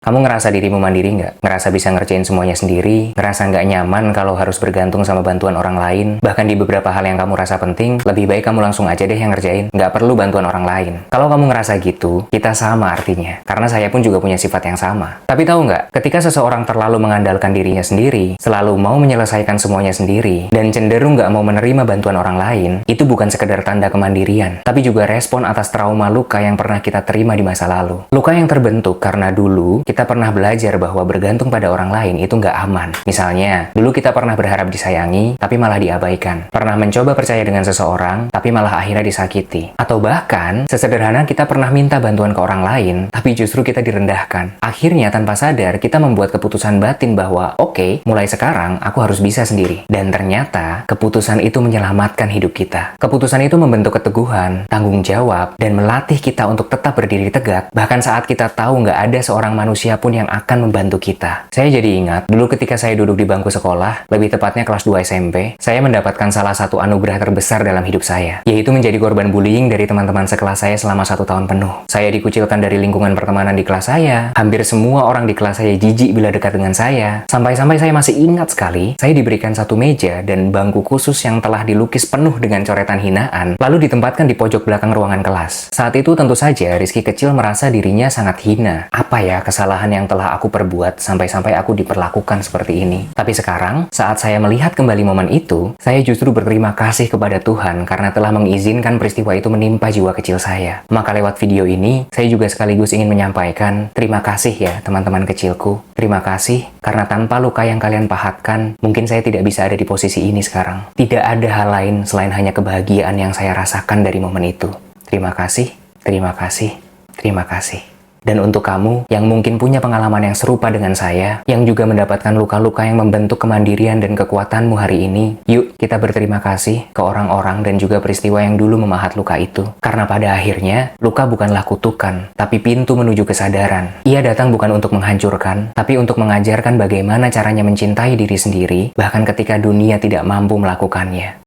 Kamu ngerasa dirimu mandiri nggak? Ngerasa bisa ngerjain semuanya sendiri? Ngerasa nggak nyaman kalau harus bergantung sama bantuan orang lain? Bahkan di beberapa hal yang kamu rasa penting, lebih baik kamu langsung aja deh yang ngerjain. Nggak perlu bantuan orang lain. Kalau kamu ngerasa gitu, kita sama artinya. Karena saya pun juga punya sifat yang sama. Tapi tahu nggak? Ketika seseorang terlalu mengandalkan dirinya sendiri, selalu mau menyelesaikan semuanya sendiri, dan cenderung nggak mau menerima bantuan orang lain, itu bukan sekedar tanda kemandirian, tapi juga respon atas trauma luka yang pernah kita terima di masa lalu. Luka yang terbentuk karena dulu kita pernah belajar bahwa bergantung pada orang lain itu nggak aman. Misalnya, dulu kita pernah berharap disayangi, tapi malah diabaikan. Pernah mencoba percaya dengan seseorang, tapi malah akhirnya disakiti. Atau bahkan, sesederhana kita pernah minta bantuan ke orang lain, tapi justru kita direndahkan. Akhirnya, tanpa sadar, kita membuat keputusan batin bahwa, oke, mulai sekarang aku harus bisa sendiri. Dan ternyata, keputusan itu menyelamatkan hidup kita. Keputusan itu membentuk keteguhan, tanggung jawab, dan melatih kita untuk tetap berdiri tegak, bahkan saat kita tahu nggak ada seorang manusia pun yang akan membantu kita. Saya jadi ingat, dulu ketika saya duduk di bangku sekolah, lebih tepatnya kelas 2 SMP, saya mendapatkan salah satu anugerah terbesar dalam hidup saya, yaitu menjadi korban bullying dari teman-teman sekelas saya selama 1 tahun penuh. Saya dikucilkan dari lingkungan pertemanan di kelas saya, hampir semua orang di kelas saya jijik bila dekat dengan saya, sampai-sampai saya masih ingat sekali, saya diberikan satu meja dan bangku khusus yang telah dilukis penuh dengan coretan hinaan, lalu ditempatkan di pojok belakang ruangan kelas. Saat itu tentu saja Rizky kecil merasa dirinya sangat hina. Apa ya kesalahan yang telah aku perbuat sampai-sampai aku diperlakukan seperti ini. Tapi sekarang, saat saya melihat kembali momen itu, saya justru berterima kasih kepada Tuhan karena telah mengizinkan peristiwa itu menimpa jiwa kecil saya. Maka lewat video ini, saya juga sekaligus ingin menyampaikan terima kasih ya teman-teman kecilku. Terima kasih karena tanpa luka yang kalian pahatkan, mungkin saya tidak bisa ada di posisi ini sekarang. Tidak ada hal lain selain hanya kebahagiaan yang saya rasakan dari momen itu. Terima kasih, terima kasih, terima kasih. Dan untuk kamu yang mungkin punya pengalaman yang serupa dengan saya, yang juga mendapatkan luka-luka yang membentuk kemandirian dan kekuatanmu hari ini, yuk kita berterima kasih ke orang-orang dan juga peristiwa yang dulu memahat luka itu. Karena pada akhirnya, luka bukanlah kutukan, tapi pintu menuju kesadaran. Ia datang bukan untuk menghancurkan, tapi untuk mengajarkan bagaimana caranya mencintai diri sendiri, bahkan ketika dunia tidak mampu melakukannya.